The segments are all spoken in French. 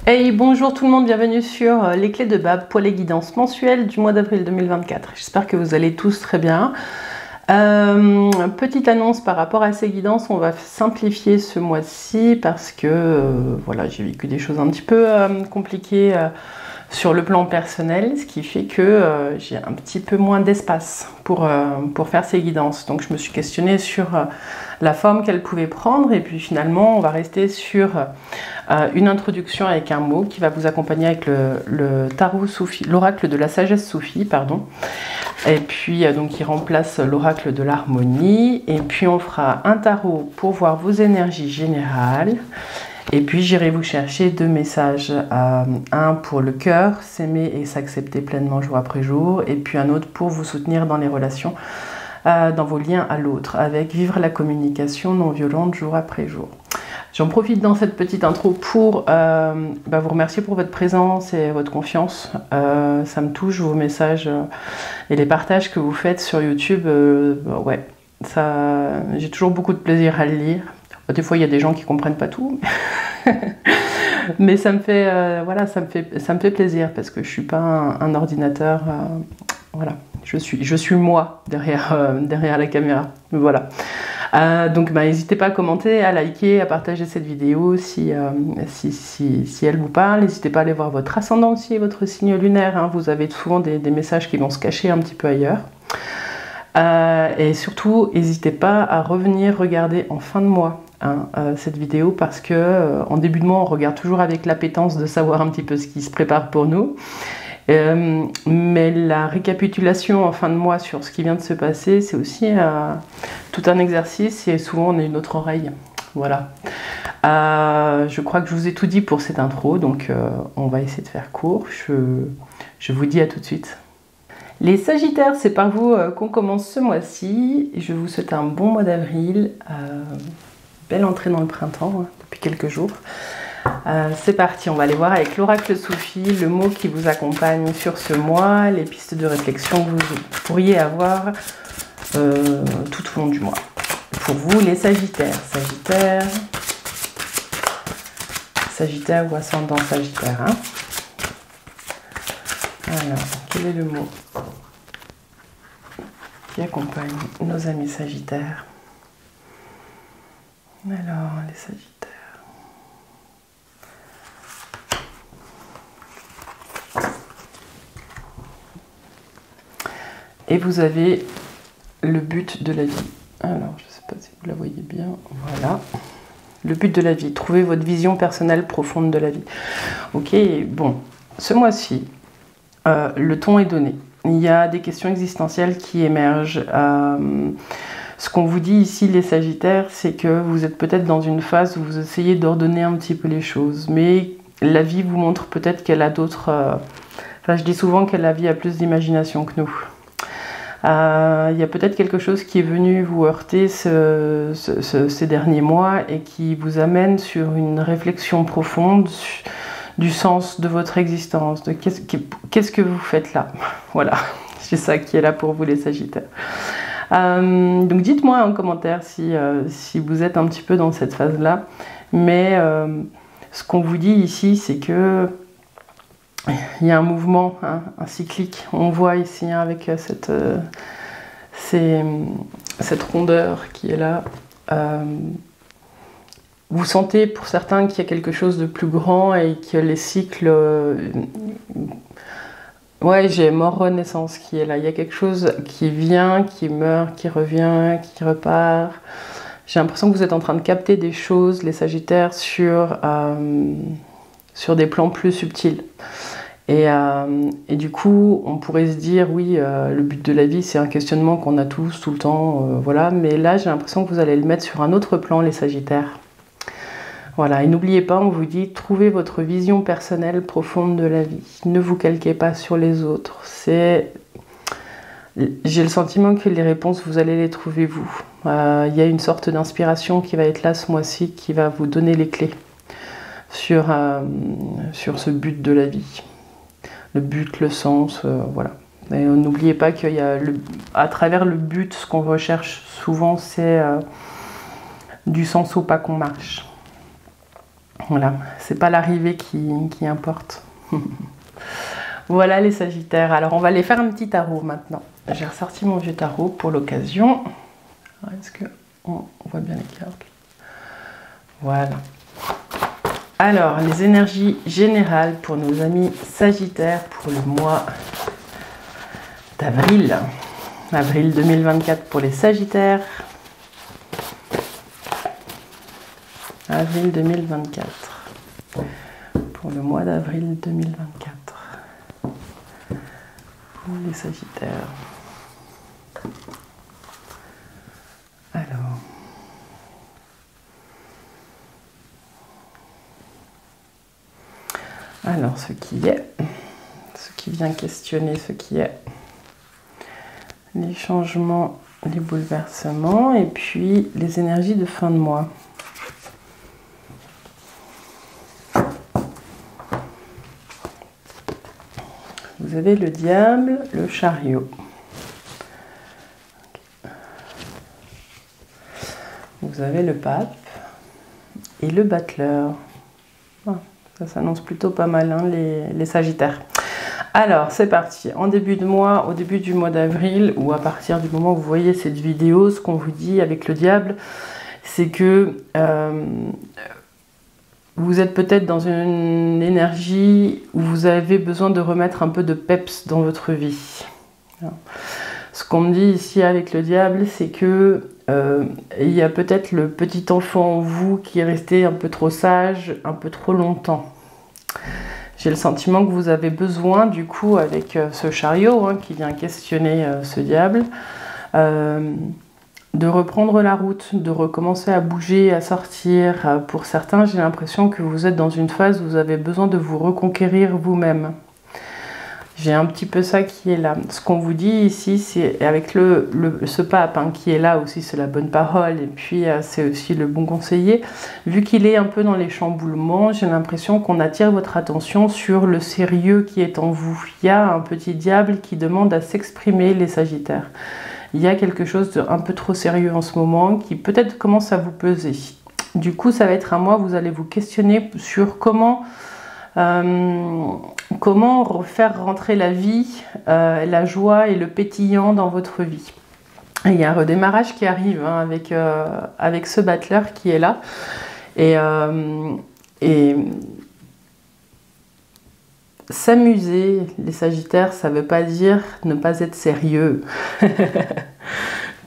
Hey, bonjour tout le monde, bienvenue sur les clés de Bab pour les guidances mensuelles du mois d'avril 2024. J'espère que vous allez tous très bien. Petite annonce par rapport à ces guidances, on va simplifier ce mois-ci parce que voilà, j'ai vécu des choses un petit peu compliquées sur le plan personnel, ce qui fait que j'ai un petit peu moins d'espace pour faire ces guidances. Donc je me suis questionnée sur la forme qu'elles pouvaient prendre et puis finalement on va rester sur une introduction avec un mot qui va vous accompagner avec le tarot soufi, l'oracle de la sagesse soufie, pardon. Et puis donc il remplace l'oracle de l'harmonie. Et puis on fera un tarot pour voir vos énergies générales. Et puis j'irai vous chercher deux messages, un pour le cœur, s'aimer et s'accepter pleinement jour après jour, et puis un autre pour vous soutenir dans les relations, dans vos liens à l'autre, avec vivre la communication non violente jour après jour. J'en profite dans cette petite intro pour vous remercier pour votre présence et votre confiance. Ça me touche, vos messages et les partages que vous faites sur YouTube. Ouais, j'ai toujours beaucoup de plaisir à le lire. Des fois, il y a des gens qui comprennent pas tout, mais ça me fait, voilà, ça me fait plaisir parce que je suis pas un ordinateur. Voilà, je suis moi derrière la caméra. Voilà. Donc n'hésitez pas à commenter, à liker, à partager cette vidéo si elle vous parle. N'hésitez pas à aller voir votre ascendant aussi et votre signe lunaire. Hein. Vous avez souvent des messages qui vont se cacher un petit peu ailleurs. Et surtout, n'hésitez pas à revenir regarder en fin de mois cette vidéo parce que en début de mois, on regarde toujours avec l'appétence de savoir un petit peu ce qui se prépare pour nous. Mais la récapitulation en fin de mois sur ce qui vient de se passer, c'est aussi tout un exercice et souvent on a une autre oreille. Voilà. Je crois que je vous ai tout dit pour cette intro, donc on va essayer de faire court. Je vous dis à tout de suite. Les Sagittaires, c'est par vous qu'on commence ce mois-ci. Je vous souhaite un bon mois d'avril. Belle entrée dans le printemps hein, depuis quelques jours. C'est parti, on va aller voir avec l'oracle Soufi, le mot qui vous accompagne sur ce mois, les pistes de réflexion que vous pourriez avoir tout au long du mois. Pour vous, les Sagittaires, Sagittaire ou ascendant Sagittaire. Hein. Alors, quel est le mot qui accompagne nos amis Sagittaires? Alors, les Sagittaires. Et vous avez le but de la vie. Alors, je ne sais pas si vous la voyez bien. Voilà. Le but de la vie. Trouvez votre vision personnelle profonde de la vie. Ok, bon. Ce mois-ci, le ton est donné. Il y a des questions existentielles qui émergent. Ce qu'on vous dit ici, les Sagittaires, c'est que vous êtes peut-être dans une phase où vous essayez d'ordonner un petit peu les choses. Mais la vie vous montre peut-être qu'elle a d'autres... Enfin, je dis souvent que la vie a plus d'imagination que nous. Il y a peut-être quelque chose qui est venu vous heurter ces derniers mois et qui vous amène sur une réflexion profonde du sens de votre existence, de qu'est-ce que vous faites là. Voilà, c'est ça qui est là pour vous les Sagittaires. Donc dites-moi en commentaire si vous êtes un petit peu dans cette phase-là. Mais ce qu'on vous dit ici, c'est que il y a un mouvement, hein, un cyclique. On voit ici hein, avec cette rondeur qui est là. Vous sentez pour certains qu'il y a quelque chose de plus grand et que les cycles... Ouais, j'ai mort-renaissance qui est là. Il y a quelque chose qui vient, qui meurt, qui revient, qui repart. J'ai l'impression que vous êtes en train de capter des choses, les Sagittaires, sur des plans plus subtils. Et du coup, on pourrait se dire, oui, le but de la vie, c'est un questionnement qu'on a tous, tout le temps, voilà. Mais là, j'ai l'impression que vous allez le mettre sur un autre plan, les Sagittaires. Voilà, et n'oubliez pas, on vous dit, trouvez votre vision personnelle profonde de la vie. Ne vous calquez pas sur les autres. J'ai le sentiment que les réponses, vous allez les trouver vous. Il y a une sorte d'inspiration qui va être là ce mois-ci, qui va vous donner les clés sur ce but de la vie. Le but, le sens, voilà. Et n'oubliez pas qu'il y a, à travers le but, ce qu'on recherche souvent, c'est du sens au pas qu'on marche. Voilà, c'est pas l'arrivée qui importe. Voilà les Sagittaires. Alors on va aller faire un petit tarot maintenant. J'ai ressorti mon vieux tarot pour l'occasion. Est-ce qu'on voit bien les cartes? Voilà. Alors, les énergies générales pour nos amis Sagittaires pour le mois d'avril. Avril 2024 pour les Sagittaires. Avril 2024. Pour le mois d'avril 2024. Pour les Sagittaires. Alors, ce qui est, ce qui vient questionner ce qui est, les changements, les bouleversements et puis les énergies de fin de mois. Vous avez le diable, le chariot. Vous avez le pape et le battleur. Ça s'annonce plutôt pas mal, hein, les Sagittaires. Alors, c'est parti. En début de mois, au début du mois d'avril, ou à partir du moment où vous voyez cette vidéo, ce qu'on vous dit avec le diable, c'est que vous êtes peut-être dans une énergie où vous avez besoin de remettre un peu de peps dans votre vie. Ce qu'on me dit ici avec le diable, c'est que il y a peut-être le petit enfant en vous qui est resté un peu trop sage, un peu trop longtemps. J'ai le sentiment que vous avez besoin, du coup, avec ce chariot qui vient questionner ce diable, de reprendre la route, de recommencer à bouger, à sortir. Pour certains, j'ai l'impression que vous êtes dans une phase où vous avez besoin de vous reconquérir vous-même. J'ai un petit peu ça qui est là. Ce qu'on vous dit ici, c'est avec ce pape qui est là aussi, c'est la bonne parole, et puis c'est aussi le bon conseiller. Vu qu'il est un peu dans les chamboulements, j'ai l'impression qu'on attire votre attention sur le sérieux qui est en vous. Il y a un petit diable qui demande à s'exprimer, les Sagittaires. Il y a quelque chose d'un peu trop sérieux en ce moment qui peut-être commence à vous peser. Du coup, ça va être un mois où vous allez vous questionner sur comment faire rentrer la vie, la joie et le pétillant dans votre vie. Et il y a un redémarrage qui arrive avec ce battleur qui est là. Et s'amuser, les Sagittaires, ça ne veut pas dire ne pas être sérieux.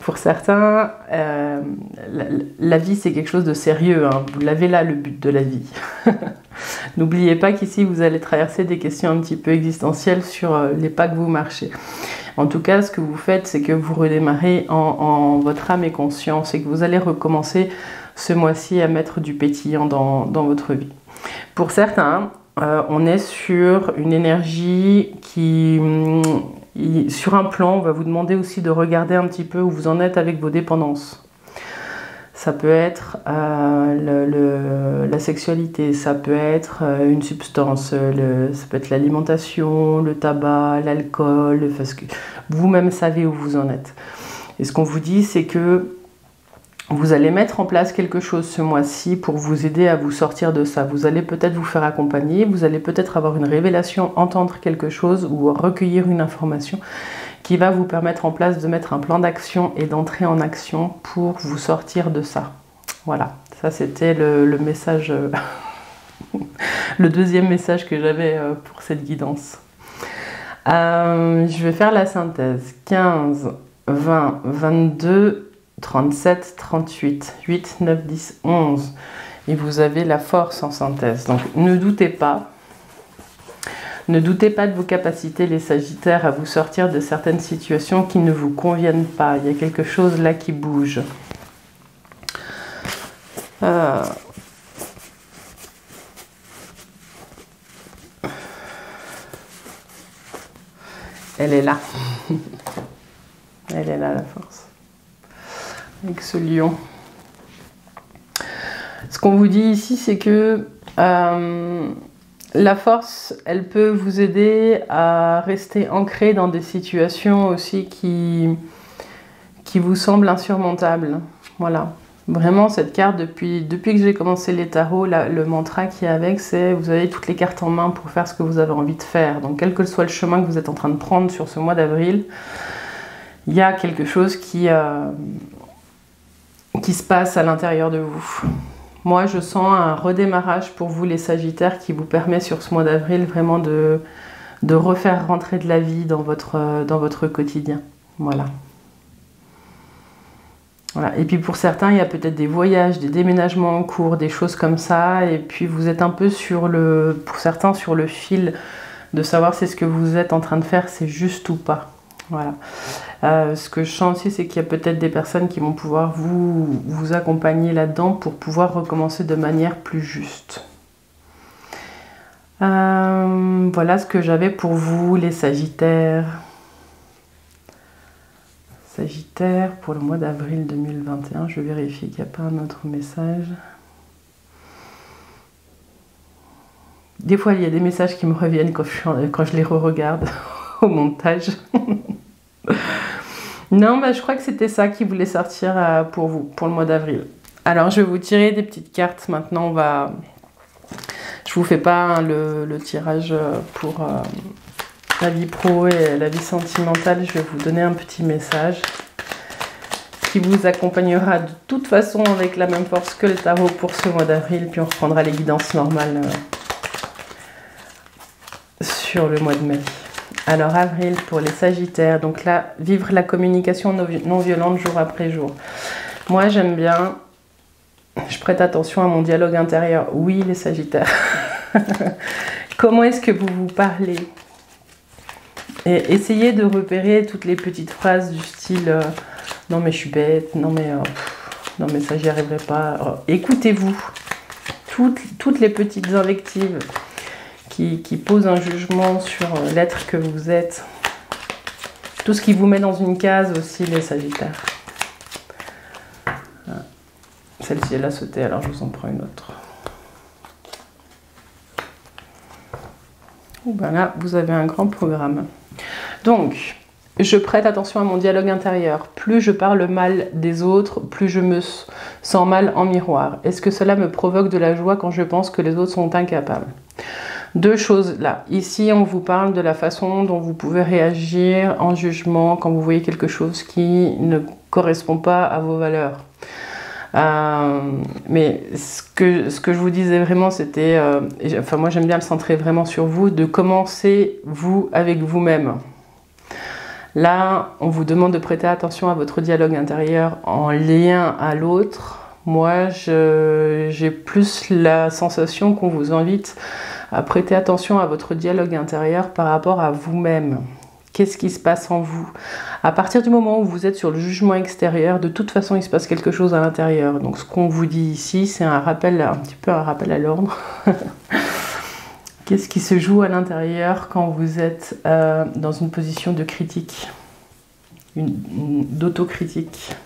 Pour certains, la vie c'est quelque chose de sérieux. Vous l'avez là, le but de la vie. N'oubliez pas qu'ici vous allez traverser des questions un petit peu existentielles sur les pas que vous marchez. En tout cas, ce que vous faites, c'est que vous redémarrez en votre âme et conscience et que vous allez recommencer ce mois-ci à mettre du pétillant dans votre vie. Pour certains, on est sur une énergie qui... Sur un plan, on va vous demander aussi de regarder un petit peu où vous en êtes avec vos dépendances. Ça peut être la sexualité, ça peut être une substance, ça peut être l'alimentation, le tabac, l'alcool, parce que vous-même savez où vous en êtes. Et ce qu'on vous dit, c'est que vous allez mettre en place quelque chose ce mois-ci pour vous aider à vous sortir de ça. Vous allez peut-être vous faire accompagner, vous allez peut-être avoir une révélation, entendre quelque chose ou recueillir une information qui va vous permettre en place de mettre un plan d'action et d'entrer en action pour vous sortir de ça. Voilà, ça c'était le message, le deuxième message que j'avais pour cette guidance. Je vais faire la synthèse. 15, 20, 22... 37, 38, 8, 9, 10, 11. Et vous avez la force en synthèse. Donc ne doutez pas. Ne doutez pas de vos capacités, les Sagittaires, à vous sortir de certaines situations qui ne vous conviennent pas. Il y a quelque chose là qui bouge. Elle est là. Elle est là, la force. Avec ce lion. Ce qu'on vous dit ici, c'est que la force, elle peut vous aider à rester ancré dans des situations aussi qui vous semblent insurmontables. Voilà. Vraiment, cette carte, depuis que j'ai commencé les tarots, le mantra qui est avec, c'est vous avez toutes les cartes en main pour faire ce que vous avez envie de faire. Donc, quel que soit le chemin que vous êtes en train de prendre sur ce mois d'avril, il y a quelque chose qui se passe à l'intérieur de vous. Moi, je sens un redémarrage pour vous, les Sagittaires, qui vous permet sur ce mois d'avril vraiment de refaire rentrer de la vie dans votre quotidien. Voilà. Voilà. Et puis pour certains, il y a peut-être des voyages, des déménagements en cours, des choses comme ça. Et puis vous êtes un peu pour certains, sur le fil de savoir si ce que vous êtes en train de faire, c'est juste ou pas. Voilà. Ce que je sens aussi, c'est qu'il y a peut-être des personnes qui vont pouvoir vous accompagner là-dedans pour pouvoir recommencer de manière plus juste. Voilà ce que j'avais pour vous, les Sagittaires. Sagittaire, pour le mois d'avril 2021, je vérifie qu'il n'y a pas un autre message. Des fois, il y a des messages qui me reviennent quand je les re-regarde au montage. Non, bah, je crois que c'était ça qui voulait sortir pour vous, pour le mois d'avril. Alors, je vais vous tirer des petites cartes. Maintenant, je vous fais pas le tirage pour la vie pro et la vie sentimentale. Je vais vous donner un petit message qui vous accompagnera de toute façon avec la même force que le tarot pour ce mois d'avril. Puis on reprendra les guidances normales sur le mois de mai. Alors, avril pour les Sagittaires. Donc là, vivre la communication non violente jour après jour. Moi, j'aime bien. Je prête attention à mon dialogue intérieur. Oui, les Sagittaires. Comment est-ce que vous vous parlez? Et essayez de repérer toutes les petites phrases du style non mais je suis bête, non mais ça j'y arriverai pas. Écoutez-vous. Toutes les petites invectives qui pose un jugement sur l'être que vous êtes. Tout ce qui vous met dans une case aussi, les Sagittaires. Celle-ci, elle a sauté, alors je vous en prends une autre. Voilà, vous avez un grand programme. Donc, je prête attention à mon dialogue intérieur. Plus je parle mal des autres, plus je me sens mal en miroir. Est-ce que cela me provoque de la joie quand je pense que les autres sont incapables? Deux choses là. Ici, on vous parle de la façon dont vous pouvez réagir en jugement quand vous voyez quelque chose qui ne correspond pas à vos valeurs. Mais ce que je vous disais vraiment, c'était... enfin, moi, j'aime bien le centrer vraiment sur vous, de commencer, vous, avec vous-même. Là, on vous demande de prêter attention à votre dialogue intérieur en lien à l'autre. Moi, j'ai plus la sensation qu'on vous invite à prêter attention à votre dialogue intérieur par rapport à vous-même. Qu'est-ce qui se passe en vous? À partir du moment où vous êtes sur le jugement extérieur, de toute façon, il se passe quelque chose à l'intérieur. Donc, ce qu'on vous dit ici, c'est un petit peu un rappel à l'ordre. Qu'est-ce qui se joue à l'intérieur quand vous êtes dans une position de critique, d'autocritique?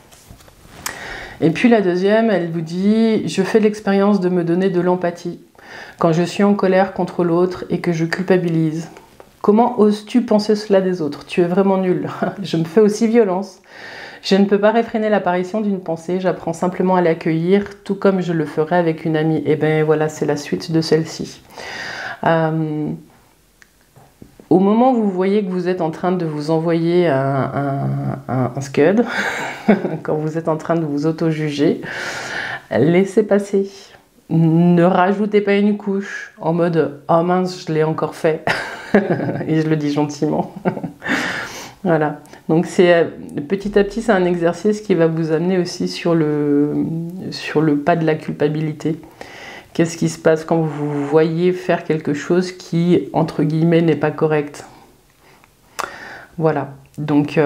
Et puis la deuxième, elle vous dit « Je fais l'expérience de me donner de l'empathie quand je suis en colère contre l'autre et que je culpabilise. Comment oses-tu penser cela des autres? Tu es vraiment nul. Je me fais aussi violence. Je ne peux pas réfréner l'apparition d'une pensée, j'apprends simplement à l'accueillir, tout comme je le ferais avec une amie. » Et bien voilà, c'est la suite de celle-ci. Au moment où vous voyez que vous êtes en train de vous envoyer un scud, quand vous êtes en train de vous auto-juger, laissez passer. Ne rajoutez pas une couche en mode « Oh mince, je l'ai encore fait ». Et je le dis gentiment. Voilà. Donc petit à petit, c'est un exercice qui va vous amener aussi sur le pas de la culpabilité. Qu'est-ce qui se passe quand vous voyez faire quelque chose qui, entre guillemets, n'est pas correct? Voilà. Donc,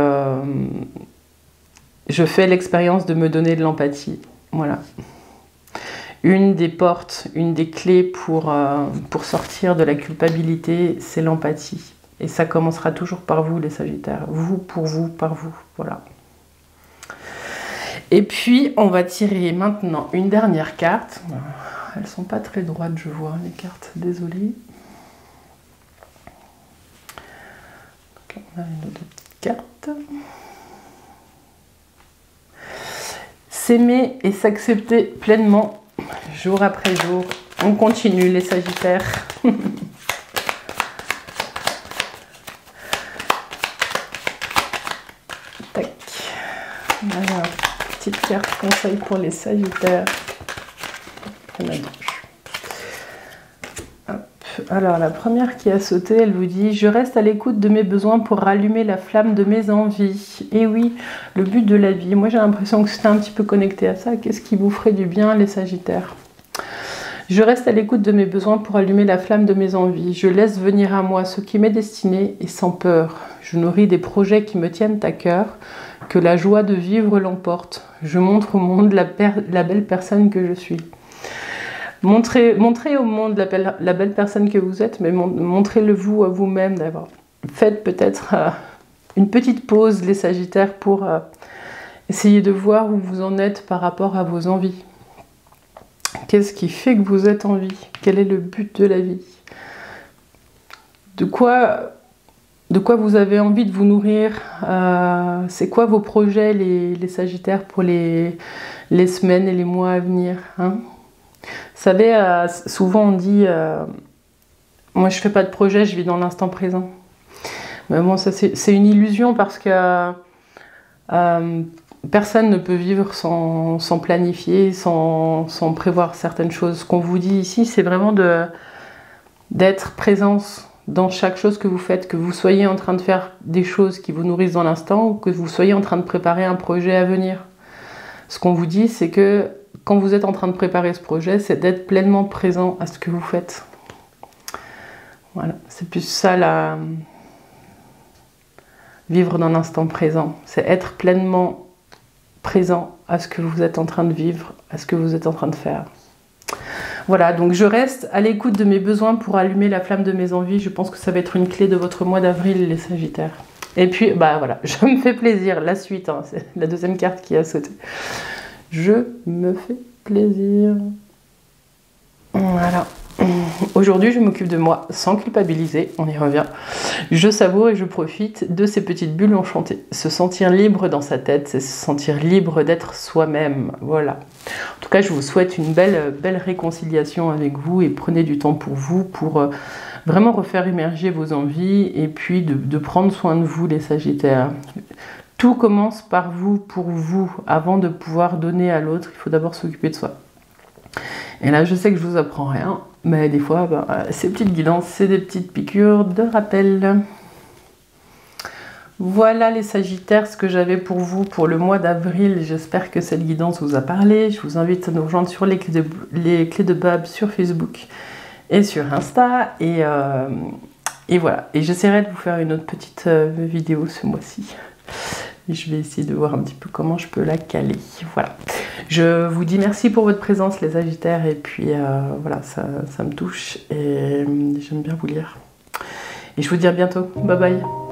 je fais l'expérience de me donner de l'empathie. Voilà. Une des portes, une des clés pour sortir de la culpabilité, c'est l'empathie. Et ça commencera toujours par vous, les Sagittaires. Vous, pour vous, par vous. Voilà. Et puis, on va tirer maintenant une dernière carte. Elles sont pas très droites, je vois, les cartes. Désolée. Donc, on a une autre petite carte. s'aimer et s'accepter pleinement, jour après jour. On continue les Sagittaires. Tac. Voilà, petite carte conseil pour les Sagittaires. Il y en a deux. Alors la première qui a sauté, elle vous dit: je reste à l'écoute de mes besoins pour rallumer la flamme de mes envies. Et oui, le but de la vie. Moi j'ai l'impression que c'était un petit peu connecté à ça. Qu'est-ce qui vous ferait du bien, les Sagittaires? Je reste à l'écoute de mes besoins pour allumer la flamme de mes envies. Je laisse venir à moi ce qui m'est destiné et sans peur. Je nourris des projets qui me tiennent à cœur. Que la joie de vivre l'emporte. Je montre au monde la belle personne que je suis. Montrez au monde la belle personne que vous êtes, mais montrez-le vous à vous-même d'abord. Faites peut-être une petite pause, les Sagittaires, pour essayer de voir où vous en êtes par rapport à vos envies. Qu'est-ce qui fait que vous êtes en vie? Quel est le but de la vie? De quoi vous avez envie de vous nourrir? C'est quoi vos projets, les Sagittaires, pour les semaines et les mois à venir, hein? Vous savez, souvent on dit moi je fais pas de projet, je vis dans l'instant présent. Mais bon, ça c'est une illusion, parce que personne ne peut vivre sans planifier, sans prévoir certaines choses. Ce qu'on vous dit ici, c'est vraiment d'être présence dans chaque chose que vous faites, que vous soyez en train de faire des choses qui vous nourrissent dans l'instant, ou que vous soyez en train de préparer un projet à venir. Ce qu'on vous dit, c'est que quand vous êtes en train de préparer ce projet, c'est d'être pleinement présent à ce que vous faites. Voilà, c'est plus ça, vivre dans l'instant présent. C'est être pleinement présent à ce que vous êtes en train de vivre, à ce que vous êtes en train de faire. Voilà, donc je reste à l'écoute de mes besoins pour allumer la flamme de mes envies. Je pense que ça va être une clé de votre mois d'avril, les Sagittaires. Et puis, bah voilà, je me fais plaisir. La suite, hein, c'est la deuxième carte qui a sauté. Je me fais plaisir. Voilà. Aujourd'hui, je m'occupe de moi sans culpabiliser, on y revient. Je savoure et je profite de ces petites bulles enchantées. Se sentir libre dans sa tête, c'est se sentir libre d'être soi-même. Voilà. En tout cas, je vous souhaite une belle réconciliation avec vous, et prenez du temps pour vous, pour vraiment refaire émerger vos envies, et puis de prendre soin de vous, les Sagittaires. Tout commence par vous, pour vous. Avant de pouvoir donner à l'autre, il faut d'abord s'occuper de soi. Et là, je sais que je vous apprends rien, mais des fois, ces petites guidances, c'est des petites piqûres de rappel. Voilà les Sagittaires, ce que j'avais pour vous pour le mois d'avril. J'espère que cette guidance vous a parlé. Je vous invite à nous rejoindre sur les clés de Bab sur Facebook et sur Insta. Et voilà. Et j'essaierai de vous faire une autre petite vidéo ce mois-ci. Et je vais essayer de voir un petit peu comment je peux la caler. Voilà. Je vous dis merci pour votre présence, les Sagittaires. Et puis voilà, ça me touche. Et j'aime bien vous lire. Et je vous dis à bientôt. Bye bye.